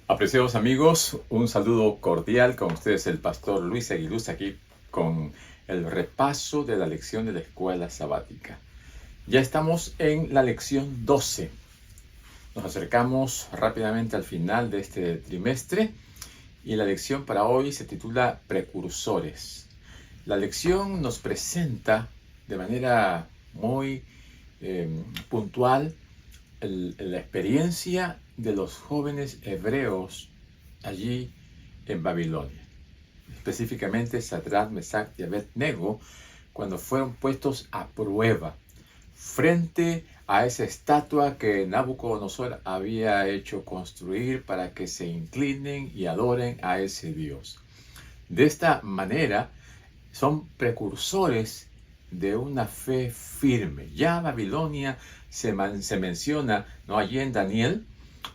Apreciados amigos, un saludo cordial con ustedes el pastor Luis Aguiluz aquí con el repaso de la lección de la escuela sabática. Ya estamos en la lección 12. Nos acercamos rápidamente al final de este trimestre y la lección para hoy se titula Precursores. La lección nos presenta de manera muy puntual la experiencia de los jóvenes hebreos allí en Babilonia, específicamente Sadrach, Mesach y Abed-Nego, cuando fueron puestos a prueba frente a esa estatua que Nabucodonosor había hecho construir para que se inclinen y adoren a ese Dios. De esta manera son precursores de una fe firme. Ya Babilonia se menciona, ¿no?, allí en Daniel,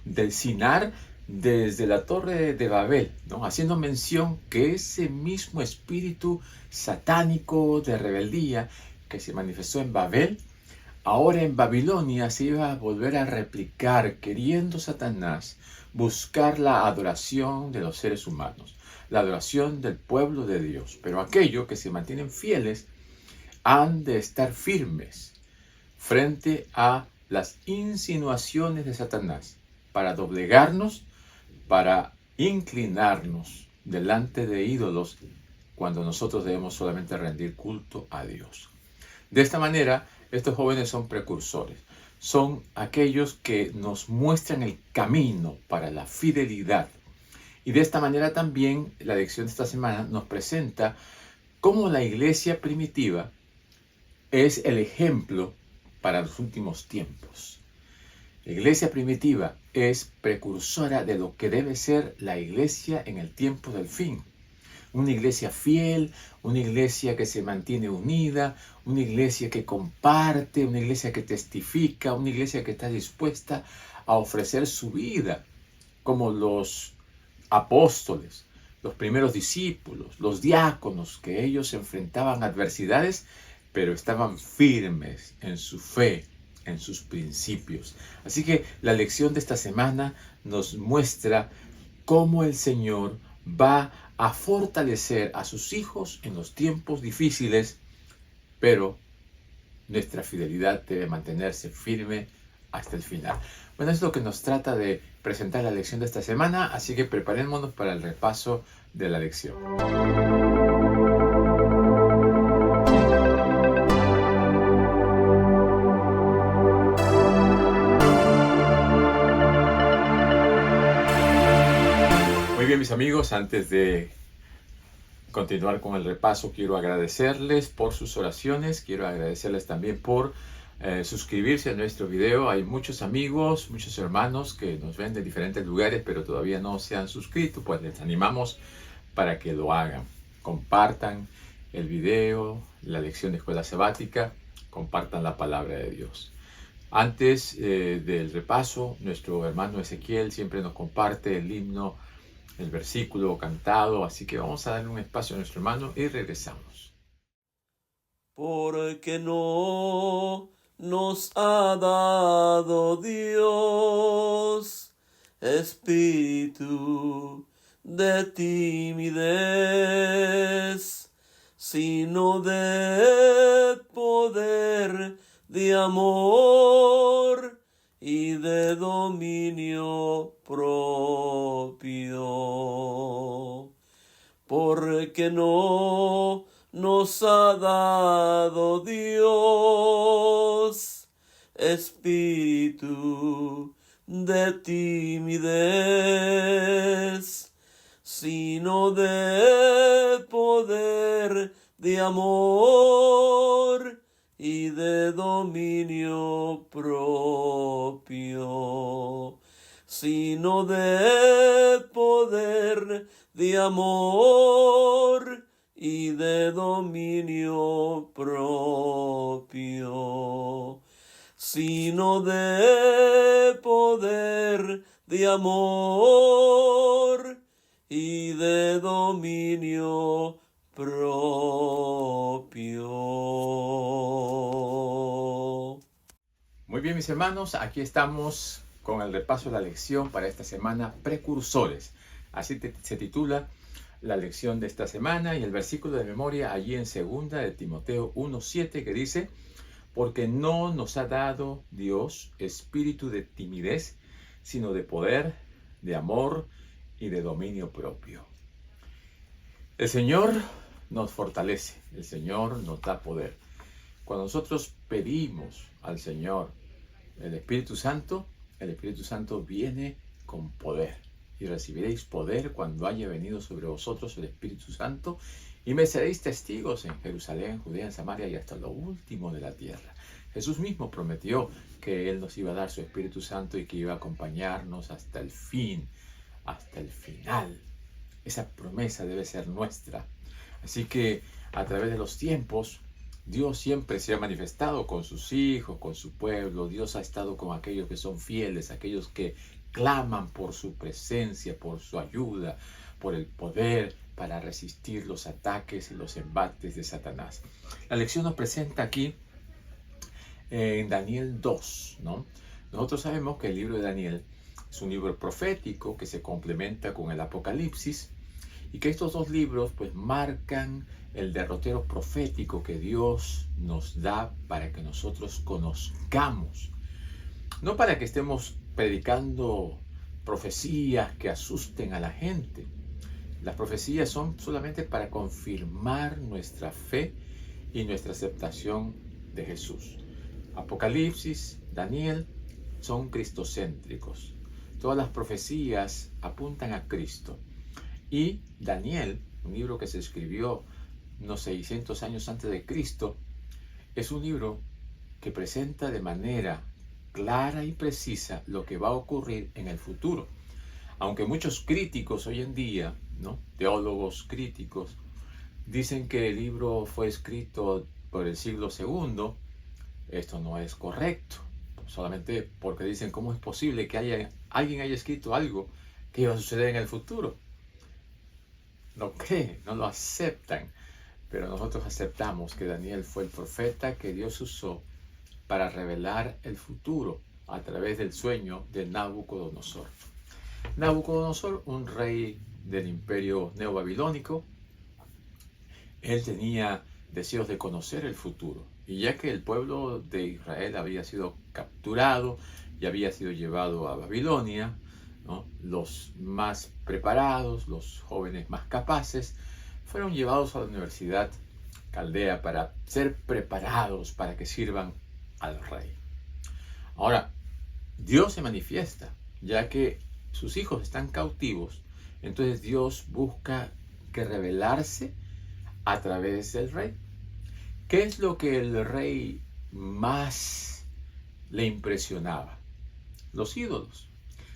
del Sinar desde la torre de Babel, ¿no?, haciendo mención que ese mismo espíritu satánico de rebeldía que se manifestó en Babel, ahora en Babilonia se iba a volver a replicar, queriendo Satanás buscar la adoración de los seres humanos, la adoración del pueblo de Dios. Pero aquellos que se mantienen fieles han de estar firmes frente a las insinuaciones de Satanás para doblegarnos, para inclinarnos delante de ídolos cuando nosotros debemos solamente rendir culto a Dios. De esta manera, estos jóvenes son precursores. Son aquellos que nos muestran el camino para la fidelidad. Y de esta manera también la lección de esta semana nos presenta cómo la iglesia primitiva es el ejemplo para los últimos tiempos. La iglesia primitiva es precursora de lo que debe ser la iglesia en el tiempo del fin. Una iglesia fiel, una iglesia que se mantiene unida, una iglesia que comparte, una iglesia que testifica, una iglesia que está dispuesta a ofrecer su vida, como los apóstoles, los primeros discípulos, los diáconos, que ellos enfrentaban adversidades, pero estaban firmes en su fe, en sus principios. Así que la lección de esta semana nos muestra cómo el Señor va a fortalecer a sus hijos en los tiempos difíciles, pero nuestra fidelidad debe mantenerse firme hasta el final. Bueno, es lo que nos trata de presentar la lección de esta semana, así que preparémonos para el repaso de la lección. Muy bien, mis amigos, antes de continuar con el repaso, quiero agradecerles por sus oraciones, quiero agradecerles también por suscribirse a nuestro video. Hay muchos amigos, muchos hermanos que nos ven de diferentes lugares, pero todavía no se han suscrito, pues les animamos para que lo hagan. Compartan el video, la lección de escuela sabática, compartan la palabra de Dios. Antes del repaso, nuestro hermano Ezequiel siempre nos comparte el himno, el versículo cantado, así que vamos a darle un espacio a nuestro hermano y regresamos. Porque no nos ha dado Dios espíritu de timidez, sino de poder, de amor y de dominio propio. Porque no nos ha dado Dios espíritu de timidez, sino de poder, de amor y de dominio propio, sino de poder, de amor y de dominio propio, sino de poder, de amor y de dominio propio. Muy bien, mis hermanos, aquí estamos con el repaso de la lección para esta semana, Precursores. Así se titula la lección de esta semana, y el versículo de memoria allí en 2 de Timoteo 1:7, que dice: porque no nos ha dado Dios espíritu de timidez, sino de poder, de amor y de dominio propio. El Señor nos fortalece, el Señor nos da poder. Cuando nosotros pedimos al Señor el Espíritu Santo viene con poder. Y recibiréis poder cuando haya venido sobre vosotros el Espíritu Santo, y me seréis testigos en Jerusalén, Judea, en Samaria y hasta lo último de la tierra. Jesús mismo prometió que Él nos iba a dar su Espíritu Santo y que iba a acompañarnos hasta el fin, hasta el final. Esa promesa debe ser nuestra. Así que a través de los tiempos, Dios siempre se ha manifestado con sus hijos, con su pueblo. Dios ha estado con aquellos que son fieles, aquellos que claman por su presencia, por su ayuda, por el poder para resistir los ataques y los embates de Satanás. La lección nos presenta aquí en Daniel 2, ¿no? Nosotros sabemos que el libro de Daniel es un libro profético que se complementa con el Apocalipsis, y que estos dos libros pues marcan el derrotero profético que Dios nos da para que nosotros conozcamos. No para que estemos predicando profecías que asusten a la gente. Las profecías son solamente para confirmar nuestra fe y nuestra aceptación de Jesús. Apocalipsis, Daniel son cristocéntricos. Todas las profecías apuntan a Cristo. Y Daniel, un libro que se escribió unos 600 años antes de Cristo, es un libro que presenta de manera clara y precisa lo que va a ocurrir en el futuro. Aunque muchos críticos hoy en día, ¿no?, teólogos críticos, dicen que el libro fue escrito por el siglo II, esto no es correcto. Solamente porque dicen, ¿cómo es posible que alguien haya escrito algo que iba a suceder en el futuro? No creen, no lo aceptan, pero nosotros aceptamos que Daniel fue el profeta que Dios usó para revelar el futuro a través del sueño de Nabucodonosor. Nabucodonosor, un rey del imperio neobabilónico, él tenía deseos de conocer el futuro, y ya que el pueblo de Israel había sido capturado y había sido llevado a Babilonia, ¿no?, los más preparados, los jóvenes más capaces, fueron llevados a la Universidad Caldea para ser preparados para que sirvan al rey. Ahora, Dios se manifiesta, ya que sus hijos están cautivos, entonces Dios busca que revelarse a través del rey. ¿Qué es lo que el rey más le impresionaba? Los ídolos.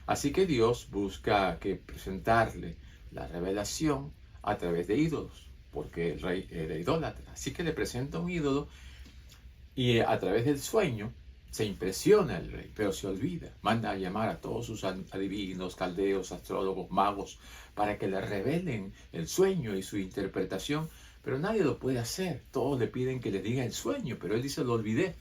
Así que Dios busca que presentarle la revelación a través de ídolos, porque el rey era idólatra. Así que le presenta un ídolo, y a través del sueño se impresiona el rey, pero se olvida. Manda a llamar a todos sus adivinos, caldeos, astrólogos, magos, para que le revelen el sueño y su interpretación, pero nadie lo puede hacer. Todos le piden que le diga el sueño, pero él dice, lo olvidé.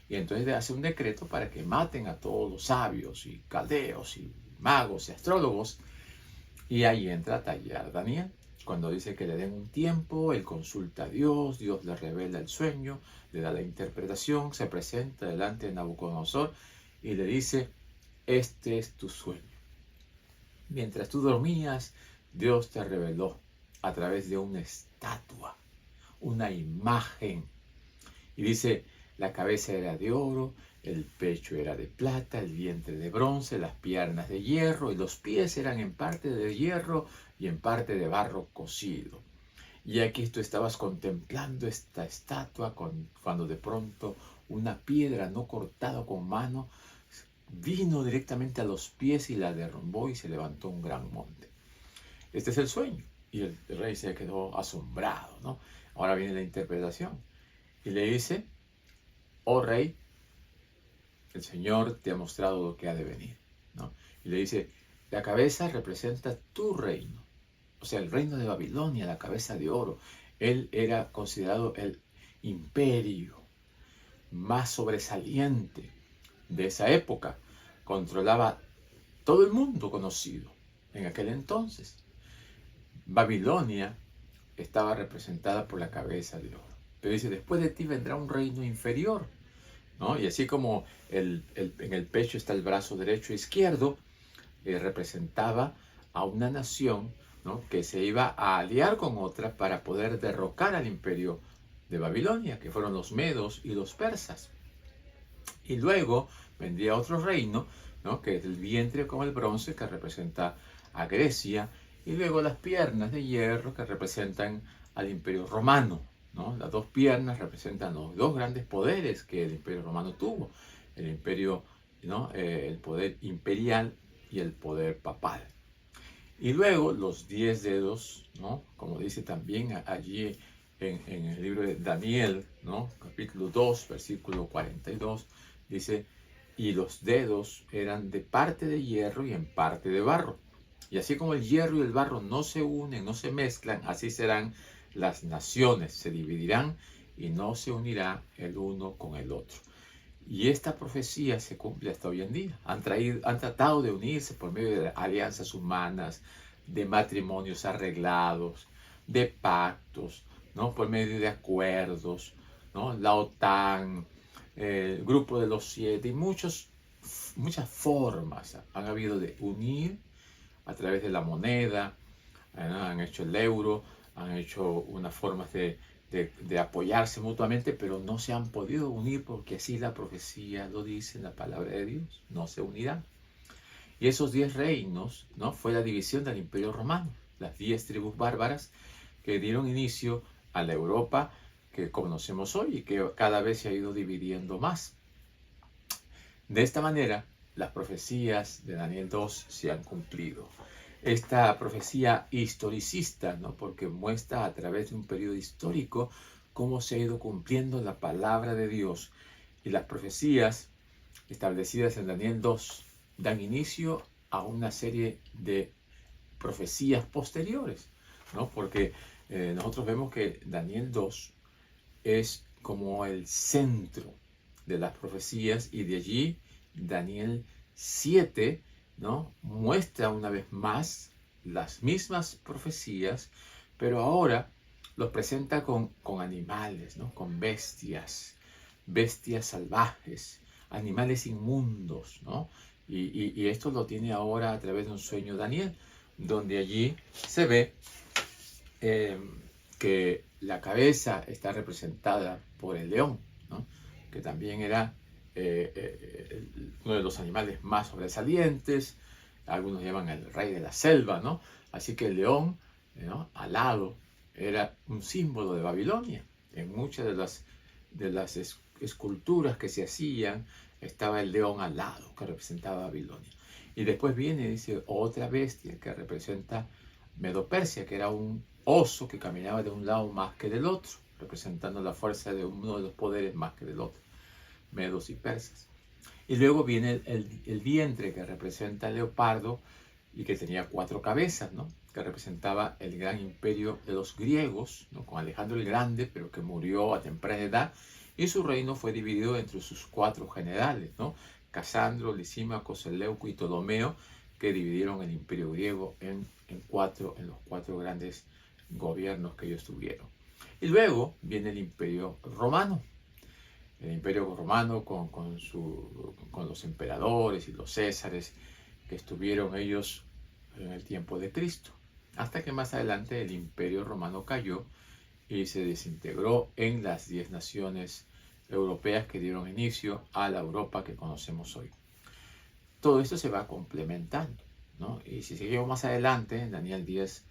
Y entonces hace un decreto para que maten a todos los sabios y caldeos y magos y astrólogos. Y ahí entra a tallar Daniel. Cuando dice que le den un tiempo, él consulta a Dios, Dios le revela el sueño, le da la interpretación, se presenta delante de Nabucodonosor y le dice, este es tu sueño. Mientras tú dormías, Dios te reveló a través de una estatua, una imagen. Y dice, la cabeza era de oro, el pecho era de plata, el vientre de bronce, las piernas de hierro, y los pies eran en parte de hierro y en parte de barro cocido. Y aquí tú estabas contemplando esta estatua cuando de pronto una piedra no cortada con mano vino directamente a los pies y la derrumbó, y se levantó un gran monte. Este es el sueño. Y el rey se quedó asombrado, ¿no? Ahora viene la interpretación. Y le dice, oh rey, el Señor te ha mostrado lo que ha de venir, ¿no? Y le dice, la cabeza representa tu reino. O sea, el reino de Babilonia, la cabeza de oro. Él era considerado el imperio más sobresaliente de esa época, controlaba todo el mundo conocido en aquel entonces. Babilonia estaba representada por la cabeza de oro. Pero dice, después de ti vendrá un reino inferior, ¿no? Y así como en el pecho está el brazo derecho e izquierdo, representaba a una nación, ¿no?, que se iba a aliar con otra para poder derrocar al imperio de Babilonia, que fueron los medos y los persas. Y luego vendría otro reino, ¿no?, que es el vientre como el bronce, que representa a Grecia, y luego las piernas de hierro, que representan al imperio romano, ¿no? Las dos piernas representan los dos grandes poderes que el imperio romano tuvo, el imperio, ¿no?, el poder imperial y el poder papal. Y luego los 10 dedos, ¿no?, como dice también allí en el libro de Daniel, ¿no?, capítulo 2, versículo 42, dice, y los dedos eran de parte de hierro y en parte de barro. Y así como el hierro y el barro no se unen, no se mezclan, así serán las naciones, se dividirán y no se unirá el uno con el otro. Y esta profecía se cumple hasta hoy en día. Han tratado de unirse por medio de alianzas humanas, de matrimonios arreglados, de pactos, ¿no?, por medio de acuerdos, ¿no?, la OTAN, el Grupo de los 7 y muchas formas han habido de unir a través de la moneda, han hecho el euro, han hecho unas formas de apoyarse mutuamente, pero no se han podido unir porque así la profecía lo dice en la palabra de Dios, no se unirán. Y esos 10 reinos, ¿no?, fue la división del imperio romano, las 10 tribus bárbaras que dieron inicio a la Europa que conocemos hoy y que cada vez se ha ido dividiendo más. De esta manera, las profecías de Daniel 2 se han cumplido. Esta profecía historicista, ¿no?, porque muestra a través de un periodo histórico cómo se ha ido cumpliendo la palabra de Dios. Y las profecías establecidas en Daniel 2 dan inicio a una serie de profecías posteriores, ¿no?, porque nosotros vemos que Daniel 2 es como el centro de las profecías y de allí Daniel 7, ¿no?, muestra una vez más las mismas profecías, pero ahora los presenta con animales, ¿no?, con bestias salvajes, animales inmundos, ¿no? Y esto lo tiene ahora a través de un sueño Daniel, donde allí se ve que la cabeza está representada por el león, ¿no?, que también era uno de los animales más sobresalientes. Algunos llaman el rey de la selva, ¿no? Así que el león, ¿no?, alado era un símbolo de Babilonia. En muchas de las esculturas que se hacían estaba el león alado que representaba Babilonia. Y después viene, dice, otra bestia que representa Medo-Persia, que era un oso que caminaba de un lado más que del otro, representando la fuerza de uno de los poderes más que del otro, medos y persas. Y luego viene el vientre que representa el leopardo y que tenía 4 cabezas, ¿no?, que representaba el gran imperio de los griegos, ¿no?, con Alejandro el Grande, pero que murió a temprana edad, y su reino fue dividido entre sus 4 generales, ¿no?, Casandro, Lisímaco, Seleuco y Ptolomeo, que dividieron el imperio griego en los 4 grandes gobiernos que ellos tuvieron. Y luego viene el imperio romano. El imperio romano con los emperadores y los césares que estuvieron ellos en el tiempo de Cristo, hasta que más adelante el imperio romano cayó y se desintegró en las 10 naciones europeas que dieron inicio a la Europa que conocemos hoy. Todo esto se va complementando, ¿no? Y si seguimos más adelante, en Daniel 10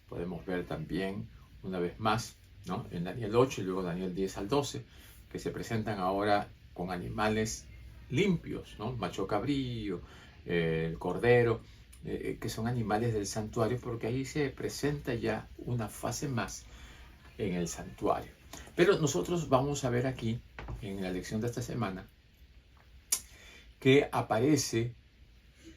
podemos ver también una vez más, ¿no?, en Daniel 8 y luego Daniel 10 al 12, que se presentan ahora con animales limpios, ¿no?, macho cabrío, el cordero, que son animales del santuario, porque ahí se presenta ya una fase más en el santuario. Pero nosotros vamos a ver aquí, en la lección de esta semana, que aparece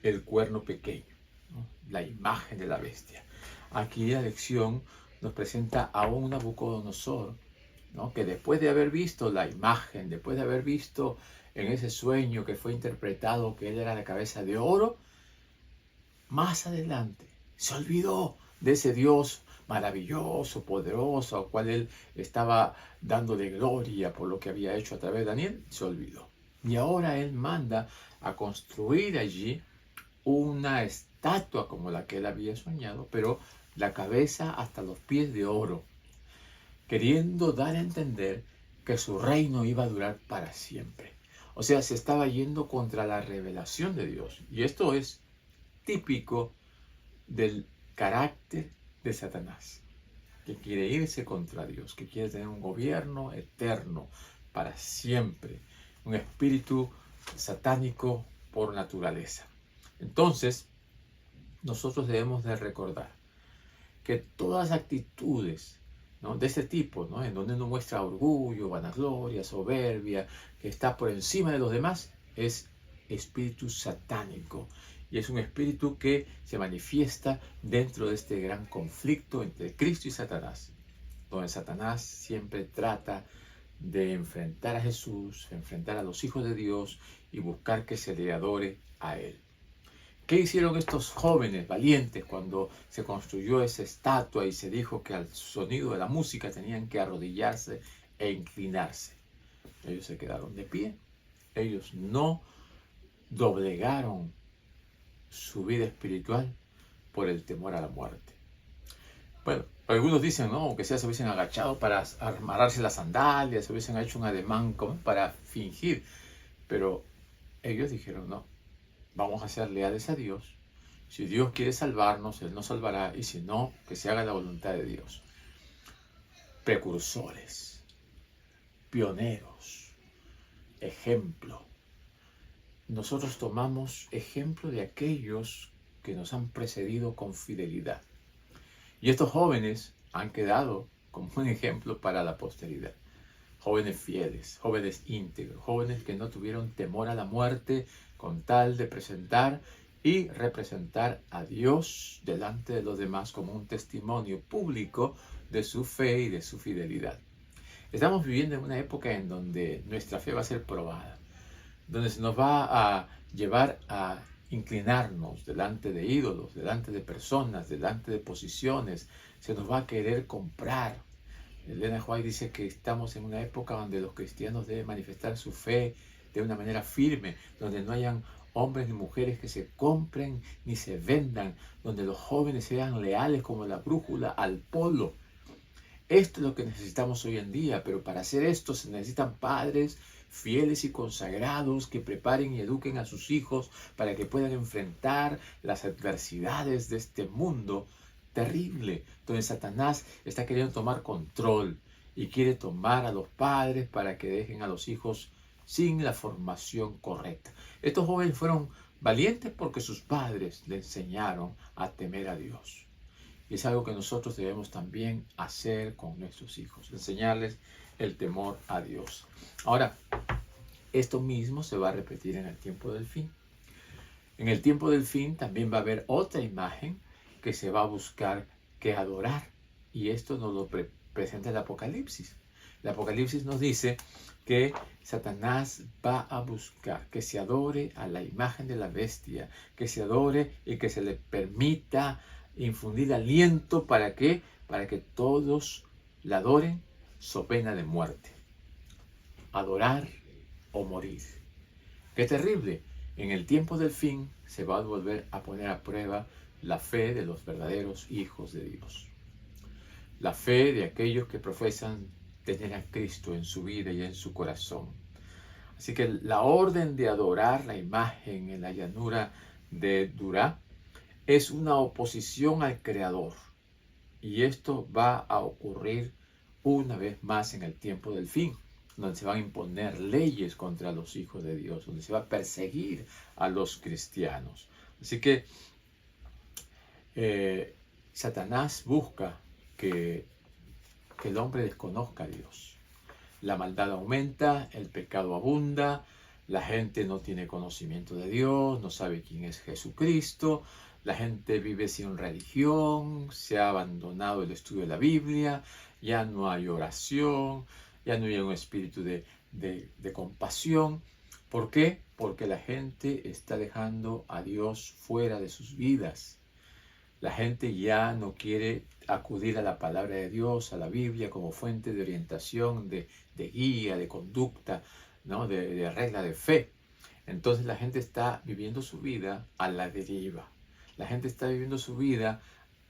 el cuerno pequeño, ¿no?, la imagen de la bestia. Aquí la lección nos presenta a un Nabucodonosor, ¿no?, que después de haber visto la imagen, después de haber visto en ese sueño que fue interpretado que él era la cabeza de oro, más adelante se olvidó de ese Dios maravilloso, poderoso, al cual él estaba dándole gloria por lo que había hecho a través de Daniel, se olvidó. Y ahora él manda a construir allí una estatua como la que él había soñado, pero la cabeza hasta los pies de oro, queriendo dar a entender que su reino iba a durar para siempre. O sea, se estaba yendo contra la revelación de Dios. Y esto es típico del carácter de Satanás, que quiere irse contra Dios, que quiere tener un gobierno eterno para siempre, un espíritu satánico por naturaleza. Entonces, nosotros debemos de recordar que todas actitudes, ¿no?, de este tipo, ¿no?, en donde uno muestra orgullo, vanagloria, soberbia, que está por encima de los demás, es espíritu satánico. Y es un espíritu que se manifiesta dentro de este gran conflicto entre Cristo y Satanás, donde Satanás siempre trata de enfrentar a Jesús, enfrentar a los hijos de Dios y buscar que se le adore a Él. ¿Qué hicieron estos jóvenes valientes cuando se construyó esa estatua y se dijo que al sonido de la música tenían que arrodillarse e inclinarse? Ellos se quedaron de pie. Ellos no doblegaron su vida espiritual por el temor a la muerte. Bueno, algunos dicen, no, que sea se hubiesen agachado para amarrarse las sandalias, se hubiesen hecho un ademán como para fingir. Pero ellos dijeron, no, vamos a ser leales a Dios. Si Dios quiere salvarnos, Él nos salvará, y si no, que se haga la voluntad de Dios. Precursores, pioneros, ejemplo. Nosotros tomamos ejemplo de aquellos que nos han precedido con fidelidad. Y estos jóvenes han quedado como un ejemplo para la posteridad. Jóvenes fieles, jóvenes íntegros, jóvenes que no tuvieron temor a la muerte con tal de presentar y representar a Dios delante de los demás como un testimonio público de su fe y de su fidelidad. Estamos viviendo en una época en donde nuestra fe va a ser probada, donde se nos va a llevar a inclinarnos delante de ídolos, delante de personas, delante de posiciones. Se nos va a querer comprar. Elena White dice que estamos en una época donde los cristianos deben manifestar su fe de una manera firme, donde no hayan hombres ni mujeres que se compren ni se vendan, donde los jóvenes sean leales como la brújula al polo. Esto es lo que necesitamos hoy en día, pero para hacer esto se necesitan padres fieles y consagrados que preparen y eduquen a sus hijos para que puedan enfrentar las adversidades de este mundo terrible, donde Satanás está queriendo tomar control y quiere tomar a los padres para que dejen a los hijos sin la formación correcta. Estos jóvenes fueron valientes porque sus padres le enseñaron a temer a Dios. Y es algo que nosotros debemos también hacer con nuestros hijos, enseñarles el temor a Dios. Ahora, esto mismo se va a repetir en el tiempo del fin. En el tiempo del fin también va a haber otra imagen que se va a buscar que adorar. Y esto nos lo presenta el Apocalipsis. El Apocalipsis nos dice que Satanás va a buscar que se adore a la imagen de la bestia, que se adore y que se le permita infundir aliento para que todos la adoren so pena de muerte. Adorar o morir. ¡Qué terrible! En el tiempo del fin se va a volver a poner a prueba la fe de los verdaderos hijos de Dios. La fe de aquellos que profesan tener a Cristo en su vida y en su corazón. Así que la orden de adorar la imagen en la llanura de Dura es una oposición al Creador. Y esto va a ocurrir una vez más en el tiempo del fin, donde se van a imponer leyes contra los hijos de Dios, donde se va a perseguir a los cristianos. Así que Satanás busca que el hombre desconozca a Dios. La maldad aumenta, el pecado abunda, la gente no tiene conocimiento de Dios, no sabe quién es Jesucristo, la gente vive sin religión, se ha abandonado el estudio de la Biblia, ya no hay oración, ya no hay un espíritu de compasión. ¿Por qué? Porque la gente está dejando a Dios fuera de sus vidas. La gente ya no quiere acudir a la palabra de Dios, a la Biblia, como fuente de orientación, de guía, de conducta, ¿no? de regla de fe. Entonces la gente está viviendo su vida a la deriva. La gente está viviendo su vida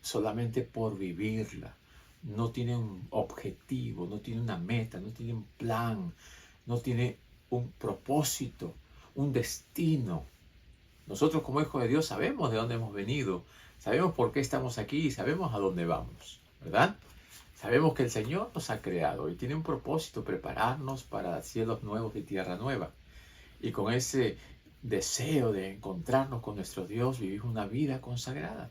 solamente por vivirla. No tiene un objetivo, no tiene una meta, no tiene un plan, no tiene un propósito, un destino. Nosotros como hijos de Dios sabemos de dónde hemos venido, sabemos por qué estamos aquí y sabemos a dónde vamos, ¿verdad? Sabemos que el Señor nos ha creado y tiene un propósito, prepararnos para cielos nuevos y tierra nueva. Y con ese deseo de encontrarnos con nuestro Dios, vivimos una vida consagrada.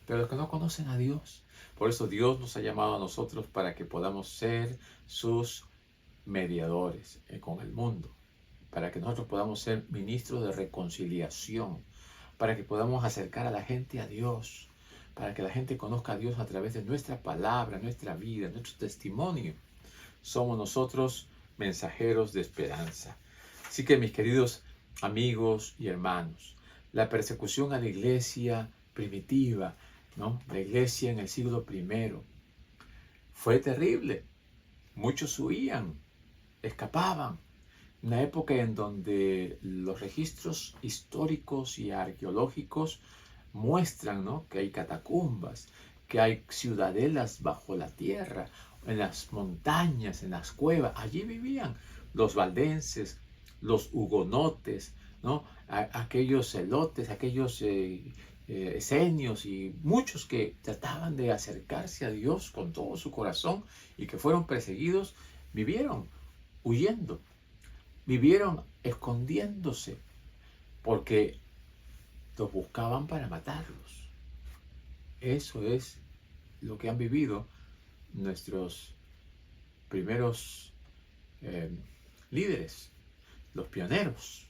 Pero los que no conocen a Dios, por eso Dios nos ha llamado a nosotros para que podamos ser sus mediadores con el mundo, para que nosotros podamos ser ministros de reconciliación, para que podamos acercar a la gente a Dios, para que la gente conozca a Dios a través de nuestra palabra, nuestra vida, nuestro testimonio. Somos nosotros mensajeros de esperanza. Así que, mis queridos amigos y hermanos, la persecución a la iglesia primitiva, ¿no? La iglesia en el siglo I, fue terrible. Muchos huían, escapaban. Una época en donde los registros históricos y arqueológicos muestran, ¿no? que hay catacumbas, que hay ciudadelas bajo la tierra, en las montañas, en las cuevas. Allí vivían los valdenses, los hugonotes, ¿no? Aquellos celotes, aquellos esenios y muchos que trataban de acercarse a Dios con todo su corazón y que fueron perseguidos, vivieron huyendo, vivieron escondiéndose porque los buscaban para matarlos. Eso es lo que han vivido nuestros primeros líderes, los pioneros,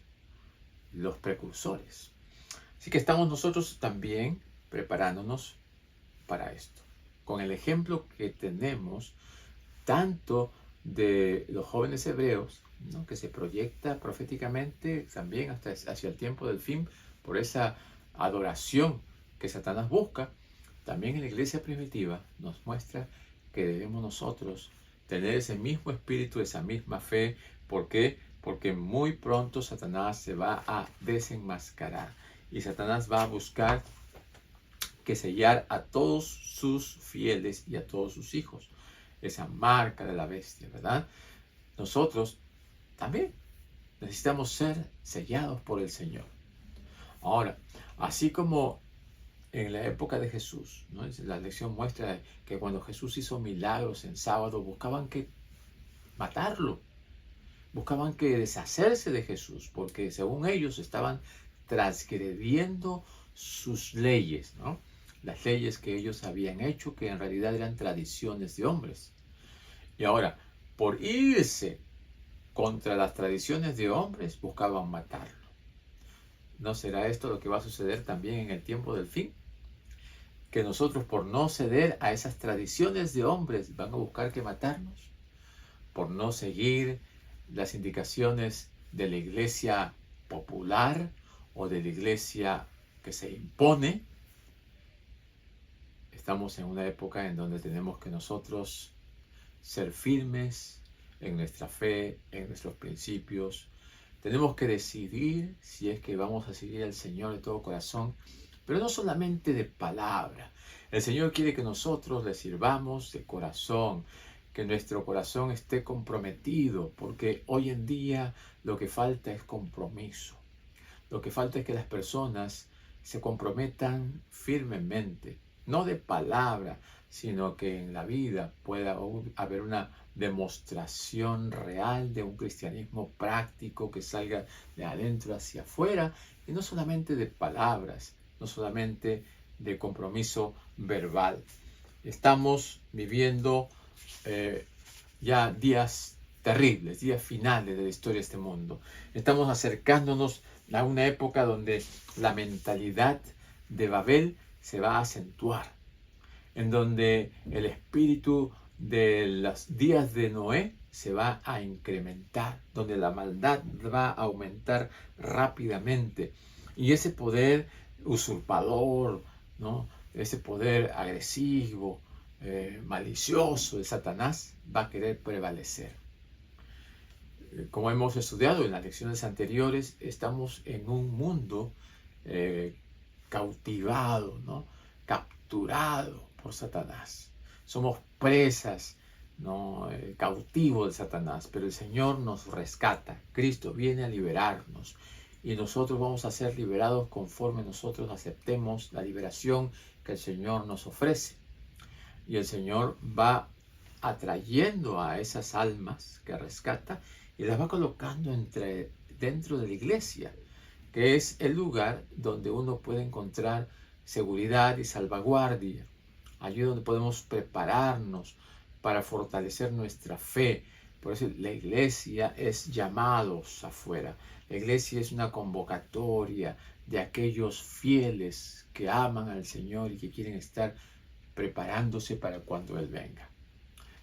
los precursores. Así que estamos nosotros también preparándonos para esto, con el ejemplo que tenemos tanto de los jóvenes hebreos, ¿no? que se proyecta proféticamente también hasta hacia el tiempo del fin por esa adoración que Satanás busca. También en la iglesia primitiva nos muestra que debemos nosotros tener ese mismo espíritu, esa misma fe. ¿Por qué? Porque muy pronto Satanás se va a desenmascarar y Satanás va a buscar que sellar a todos sus fieles y a todos sus hijos. Esa marca de la bestia, ¿verdad? Nosotros también necesitamos ser sellados por el Señor. Ahora, así como en la época de Jesús, ¿no? La lección muestra que cuando Jesús hizo milagros en sábado, buscaban que matarlo, buscaban que deshacerse de Jesús, porque según ellos estaban transgrediendo sus leyes, ¿no? Las leyes que ellos habían hecho, que en realidad eran tradiciones de hombres. Y ahora, por irse contra las tradiciones de hombres, buscaban matarlo. ¿No será esto lo que va a suceder también en el tiempo del fin? Que nosotros, por no ceder a esas tradiciones de hombres, van a buscar que matarnos, por no seguir las indicaciones de la iglesia popular o de la iglesia que se impone. Estamos en una época en donde tenemos que nosotros ser firmes en nuestra fe, en nuestros principios. Tenemos que decidir si es que vamos a seguir al Señor de todo corazón, pero no solamente de palabra. El Señor quiere que nosotros le sirvamos de corazón, que nuestro corazón esté comprometido, porque hoy en día lo que falta es compromiso. Lo que falta es que las personas se comprometan firmemente, no de palabra, sino que en la vida pueda haber una demostración real de un cristianismo práctico que salga de adentro hacia afuera y no solamente de palabras, no solamente de compromiso verbal. Estamos viviendo ya días terribles, días finales de la historia de este mundo. Estamos acercándonos a una época donde la mentalidad de Babel se va a acentuar, en donde el espíritu de los días de Noé se va a incrementar, donde la maldad va a aumentar rápidamente. Y ese poder usurpador, ¿no? Ese poder agresivo, malicioso de Satanás va a querer prevalecer. Como hemos estudiado en las lecciones anteriores, estamos en un mundo cautivado, ¿no? Capturado por Satanás. Somos presas, ¿no? Cautivos de Satanás, pero el Señor nos rescata. Cristo viene a liberarnos y nosotros vamos a ser liberados conforme nosotros aceptemos la liberación que el Señor nos ofrece. Y el Señor va atrayendo a esas almas que rescata y las va colocando dentro de la iglesia, que es el lugar donde uno puede encontrar seguridad y salvaguardia. Allí donde podemos prepararnos para fortalecer nuestra fe. Por eso la iglesia es llamados afuera. La iglesia es una convocatoria de aquellos fieles que aman al Señor y que quieren estar preparándose para cuando Él venga.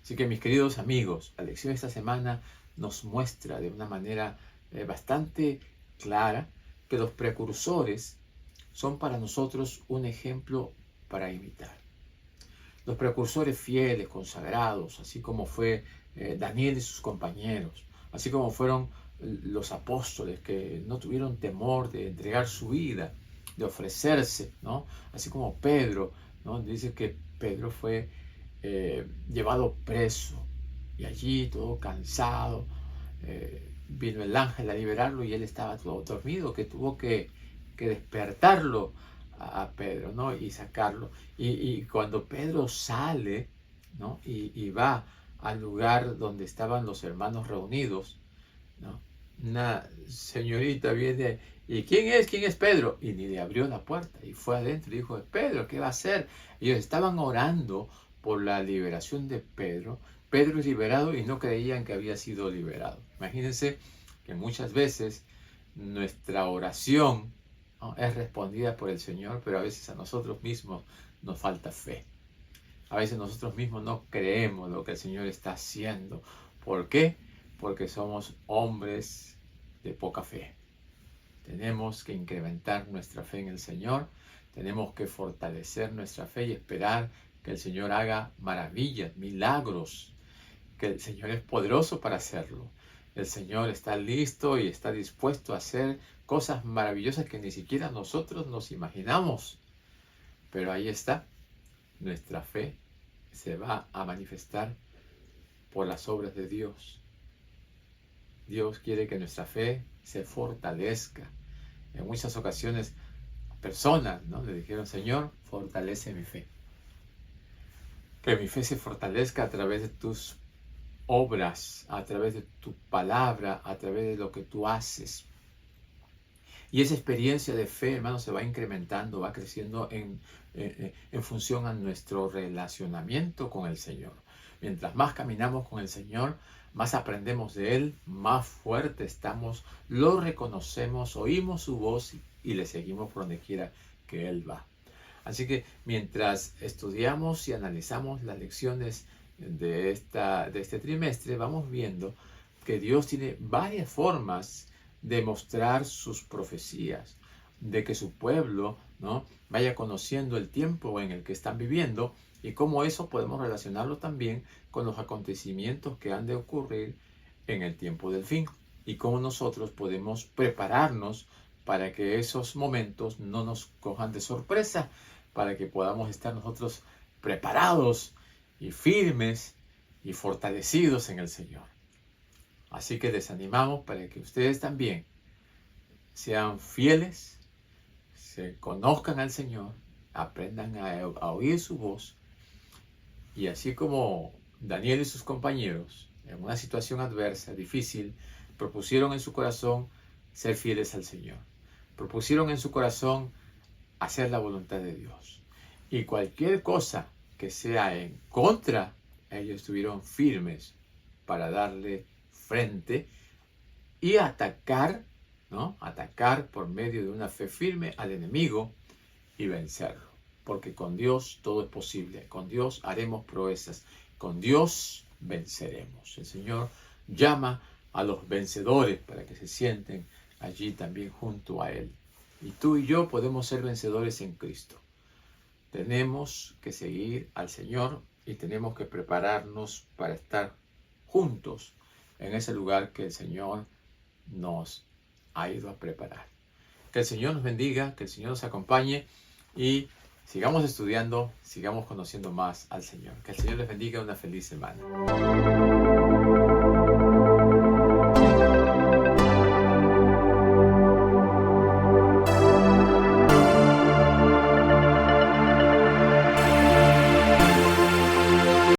Así que mis queridos amigos, la lección de esta semana nos muestra de una manera bastante clara que los precursores son para nosotros un ejemplo para imitar. Los precursores fieles, consagrados, así como fue Daniel y sus compañeros, así como fueron los apóstoles que no tuvieron temor de entregar su vida, de ofrecerse, ¿no? Así como Pedro, ¿no? Dice que Pedro fue llevado preso y allí todo cansado, vino el ángel a liberarlo y él estaba todo dormido, que tuvo que despertarlo a Pedro, ¿no? Y sacarlo. Y cuando Pedro sale, ¿no? Y va al lugar donde estaban los hermanos reunidos, ¿no? Una señorita viene, ¿y quién es? ¿Quién es Pedro? Y ni le abrió la puerta. Y fue adentro y dijo, Pedro, ¿qué va a hacer? Ellos estaban orando por la liberación de Pedro. Pedro es liberado y no creían que había sido liberado. Imagínense que muchas veces nuestra oración, ¿no? Es respondida por el Señor, pero a veces a nosotros mismos nos falta fe. A veces nosotros mismos no creemos lo que el Señor está haciendo. ¿Por qué? Porque somos hombres de poca fe. Tenemos que incrementar nuestra fe en el Señor, tenemos que fortalecer nuestra fe y esperar que el Señor haga maravillas, milagros, que el Señor es poderoso para hacerlo. El Señor está listo y está dispuesto a hacer cosas maravillosas que ni siquiera nosotros nos imaginamos. Pero ahí está, nuestra fe se va a manifestar por las obras de Dios. Dios quiere que nuestra fe se fortalezca. En muchas ocasiones personas, ¿no? Le dijeron, Señor, fortalece mi fe. Que mi fe se fortalezca a través de tus obras, a través de tu palabra, a través de lo que tú haces. Y esa experiencia de fe, hermano, se va incrementando, va creciendo en función a nuestro relacionamiento con el Señor. Mientras más caminamos con el Señor, más aprendemos de Él, más fuerte estamos, lo reconocemos, oímos su voz y le seguimos por donde quiera que Él va. Así que mientras estudiamos y analizamos las lecciones de este trimestre, vamos viendo que Dios tiene varias formas de mostrar sus profecías, de que su pueblo, ¿no? vaya conociendo el tiempo en el que están viviendo y cómo eso podemos relacionarlo también con los acontecimientos que han de ocurrir en el tiempo del fin y cómo nosotros podemos prepararnos para que esos momentos no nos cojan de sorpresa, para que podamos estar nosotros preparados y firmes y fortalecidos en el Señor. Así que les animamos para que ustedes también sean fieles, se conozcan al Señor, aprendan a oír su voz y así como Daniel y sus compañeros en una situación adversa, difícil, propusieron en su corazón ser fieles al Señor. Propusieron en su corazón hacer la voluntad de Dios. Y cualquier cosa que sea en contra, ellos estuvieron firmes para darle frente y atacar, ¿no? Atacar por medio de una fe firme al enemigo y vencerlo. Porque con Dios todo es posible. Con Dios haremos proezas. Con Dios venceremos. El Señor llama a los vencedores para que se sienten allí también junto a Él. Y tú y yo podemos ser vencedores en Cristo. Tenemos que seguir al Señor y tenemos que prepararnos para estar juntos en ese lugar que el Señor nos ha ido a preparar. Que el Señor nos bendiga, que el Señor nos acompañe y sigamos estudiando, sigamos conociendo más al Señor. Que el Señor les bendiga, una feliz semana.